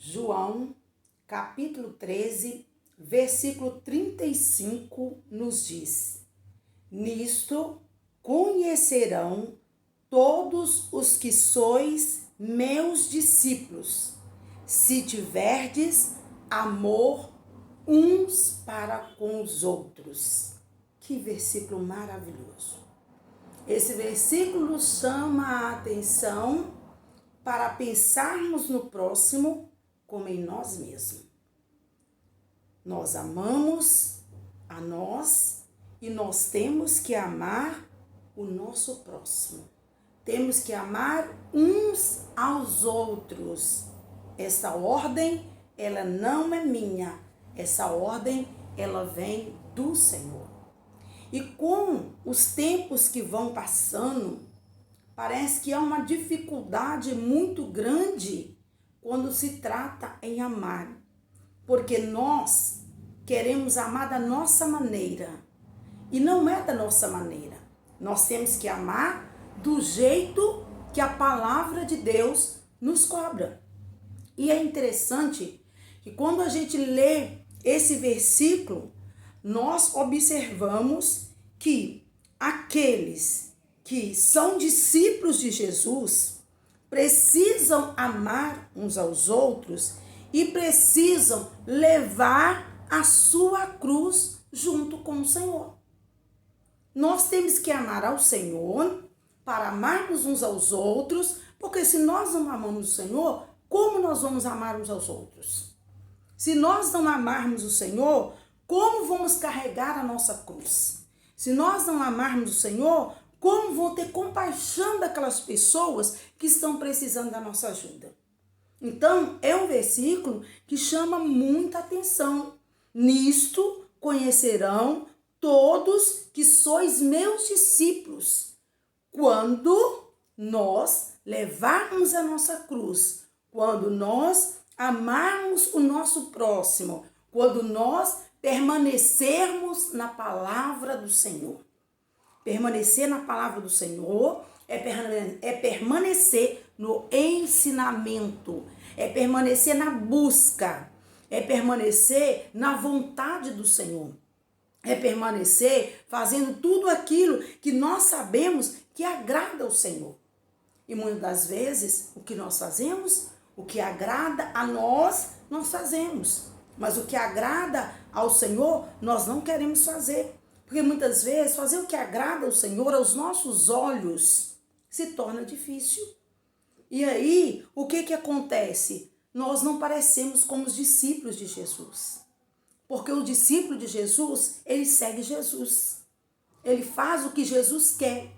João, capítulo 13, versículo 35, nos diz: Nisto conhecerão todos os que sois meus discípulos, se tiverdes amor uns para com os outros. Que versículo maravilhoso! Esse versículo nos chama a atenção para pensarmos no próximo como em nós mesmos. Nós amamos a nós e nós temos que amar o nosso próximo. Temos que amar uns aos outros. Essa ordem, ela não é minha. Essa ordem, ela vem do Senhor. E com os tempos que vão passando, parece que há uma dificuldade muito grande quando se trata em amar. Porque nós queremos amar da nossa maneira. E não é da nossa maneira. Nós temos que amar do jeito que a palavra de Deus nos cobra. E é interessante que quando a gente lê esse versículo, nós observamos que aqueles que são discípulos de Jesus precisam amar uns aos outros e precisam levar a sua cruz junto com o Senhor. Nós temos que amar ao Senhor para amarmos uns aos outros, porque se nós não amamos o Senhor, como nós vamos amar uns aos outros? Se nós não amarmos o Senhor, como vamos carregar a nossa cruz? Se nós não amarmos o Senhor, como vou ter compaixão daquelas pessoas que estão precisando da nossa ajuda? Então, é um versículo que chama muita atenção. Nisto conhecerão todos que sois meus discípulos, quando nós levarmos a nossa cruz, quando nós amarmos o nosso próximo, quando nós permanecermos na palavra do Senhor. Permanecer na palavra do Senhor é permanecer no ensinamento, é permanecer na busca, é permanecer na vontade do Senhor, é permanecer fazendo tudo aquilo que nós sabemos que agrada ao Senhor. E muitas das vezes o que nós fazemos, o que agrada a nós, nós fazemos. Mas o que agrada ao Senhor, nós não queremos fazer. Porque muitas vezes fazer o que agrada ao Senhor aos nossos olhos se torna difícil. E aí, o que acontece? Nós não parecemos como os discípulos de Jesus. Porque o discípulo de Jesus, ele segue Jesus. Ele faz o que Jesus quer.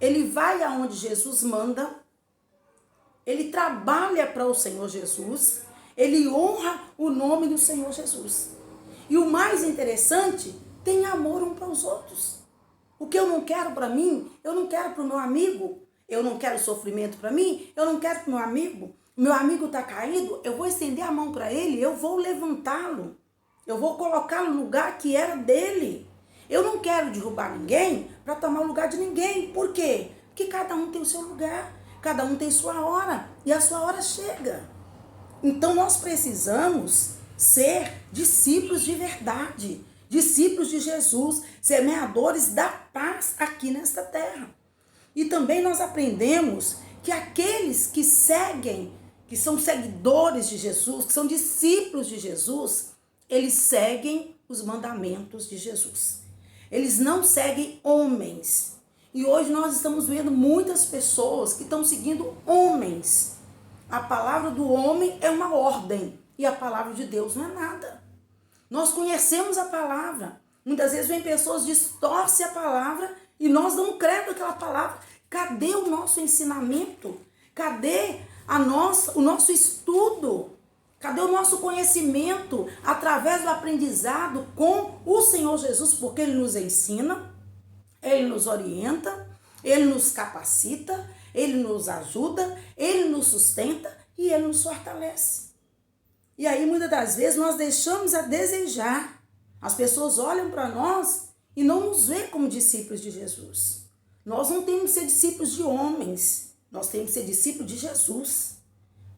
Ele vai aonde Jesus manda. Ele trabalha para o Senhor Jesus. Ele honra o nome do Senhor Jesus. E o mais interessante, tem amor um para os outros. O que eu não quero para mim, eu não quero para o meu amigo. Eu não quero sofrimento para mim, eu não quero para o meu amigo. O meu amigo está caído, eu vou estender a mão para ele, eu vou levantá-lo. Eu vou colocá-lo no lugar que era dele. Eu não quero derrubar ninguém para tomar o lugar de ninguém. Por quê? Porque cada um tem o seu lugar, cada um tem sua hora e a sua hora chega. Então nós precisamos ser discípulos de verdade, discípulos de Jesus, semeadores da paz aqui nesta terra. E também nós aprendemos que aqueles que seguem, que são seguidores de Jesus, que são discípulos de Jesus, eles seguem os mandamentos de Jesus. Eles não seguem homens. E hoje nós estamos vendo muitas pessoas que estão seguindo homens. A palavra do homem é uma ordem e a palavra de Deus não é nada. Nós conhecemos a palavra. Muitas vezes vem pessoas que distorcem a palavra e nós não cremos naquela palavra. Cadê o nosso ensinamento? Cadê o nosso estudo? Cadê o nosso conhecimento através do aprendizado com o Senhor Jesus? Porque Ele nos ensina, Ele nos orienta, Ele nos capacita, Ele nos ajuda, Ele nos sustenta e Ele nos fortalece. E aí, muitas das vezes, nós deixamos a desejar. As pessoas olham para nós e não nos veem como discípulos de Jesus. Nós não temos que ser discípulos de homens, nós temos que ser discípulos de Jesus.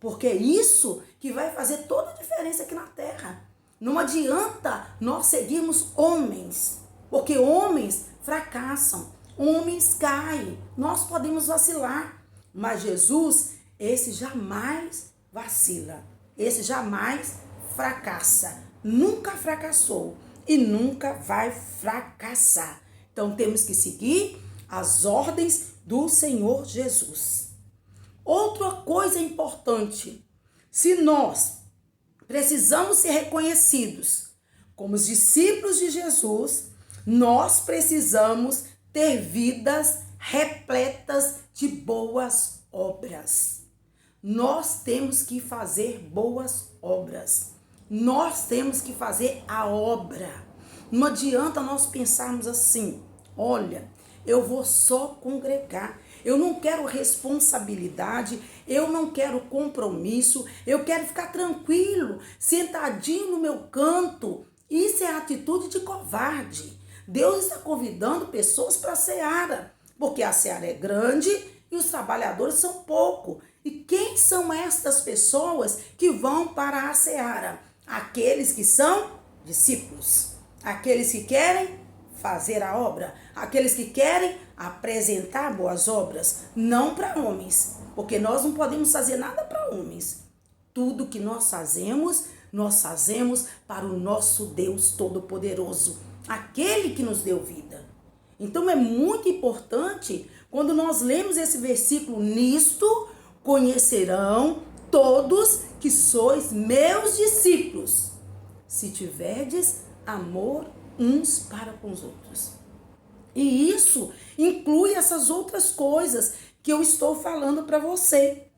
Porque é isso que vai fazer toda a diferença aqui na terra. Não adianta nós seguirmos homens, porque homens fracassam, homens caem, nós podemos vacilar, mas Jesus, esse jamais vacila, esse jamais fracassa, nunca fracassou e nunca vai fracassar. Então temos que seguir as ordens do Senhor Jesus. Outra coisa importante, se nós precisamos ser reconhecidos como os discípulos de Jesus, nós precisamos ter vidas repletas de boas obras. Nós temos que fazer boas obras. Nós temos que fazer a obra. Não adianta nós pensarmos assim, olha, eu vou só congregar. Eu não quero responsabilidade, eu não quero compromisso, eu quero ficar tranquilo, sentadinho no meu canto. Isso é atitude de covarde. Deus está convidando pessoas para a seara, porque a seara é grande e os trabalhadores são poucos. E quem são estas pessoas que vão para a seara? Aqueles que são discípulos, aqueles que querem fazer a obra, aqueles que querem apresentar boas obras, não para homens, porque nós não podemos fazer nada para homens. Tudo que nós fazemos para o nosso Deus Todo-Poderoso, aquele que nos deu vida. Então é muito importante, quando nós lemos esse versículo, nisto conhecerão todos que sois meus discípulos, se tiverdes amor uns para com os outros. E isso inclui essas outras coisas que eu estou falando para você.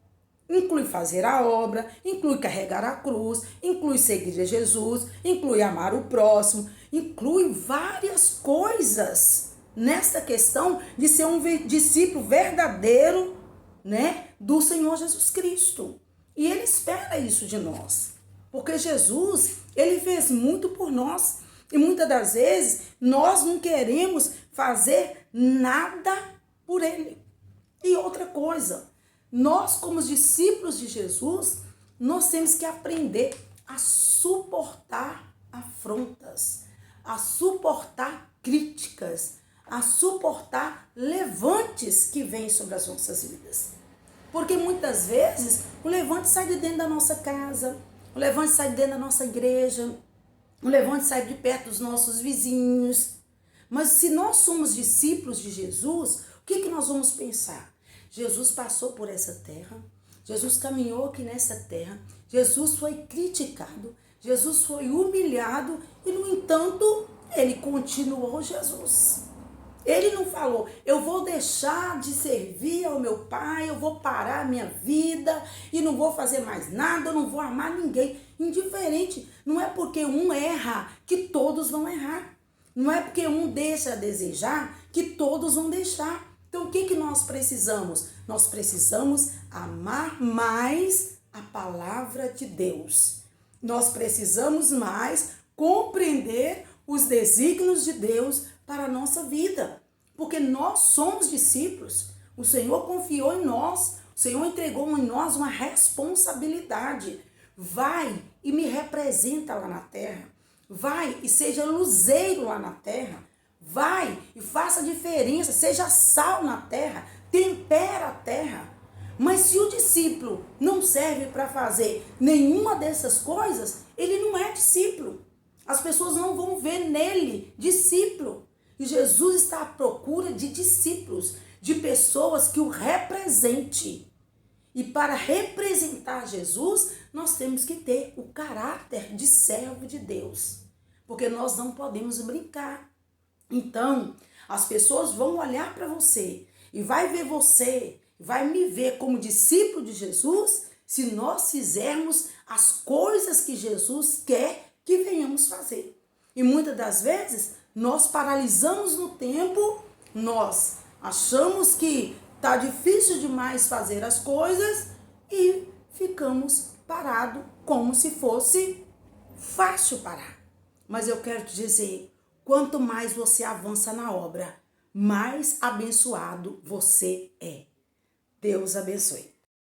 Inclui fazer a obra, inclui carregar a cruz, inclui seguir a Jesus, inclui amar o próximo, inclui várias coisas nessa questão de ser um discípulo verdadeiro, né, do Senhor Jesus Cristo. E Ele espera isso de nós, porque Jesus, Ele fez muito por nós. E muitas das vezes nós não queremos fazer nada por Ele. E outra coisa, nós como discípulos de Jesus, nós temos que aprender a suportar afrontas, a suportar críticas, a suportar levantes que vêm sobre as nossas vidas. Porque muitas vezes o levante sai de dentro da nossa casa, o levante sai de dentro da nossa igreja, o levante sai de perto dos nossos vizinhos. Mas se nós somos discípulos de Jesus, o que nós vamos pensar? Jesus passou por essa terra, Jesus caminhou aqui nessa terra, Jesus foi criticado, Jesus foi humilhado e, no entanto, Ele continuou Jesus. Ele não falou, eu vou deixar de servir ao meu Pai, eu vou parar a minha vida e não vou fazer mais nada, eu não vou amar ninguém. Indiferente, não é porque um erra que todos vão errar. Não é porque um deixa a desejar que todos vão deixar. Então o que nós precisamos? Nós precisamos amar mais a palavra de Deus. Nós precisamos mais compreender os desígnios de Deus para a nossa vida, porque nós somos discípulos, o Senhor confiou em nós, o Senhor entregou em nós uma responsabilidade. Vai e me representa lá na terra, vai e seja luzeiro lá na terra, vai e faça diferença, seja sal na terra, tempera a terra. Mas se o discípulo não serve para fazer nenhuma dessas coisas, ele não é discípulo. As pessoas não vão ver nele discípulo. E Jesus está à procura de discípulos, de pessoas que o representem. E para representar Jesus, nós temos que ter o caráter de servo de Deus. Porque nós não podemos brincar. Então, as pessoas vão olhar para você e vai ver você, vai me ver como discípulo de Jesus, se nós fizermos as coisas que Jesus quer que venhamos fazer. E muitas das vezes nós paralisamos no tempo, nós achamos que está difícil demais fazer as coisas e ficamos parados como se fosse fácil parar. Mas eu quero te dizer, quanto mais você avança na obra, mais abençoado você é. Deus abençoe.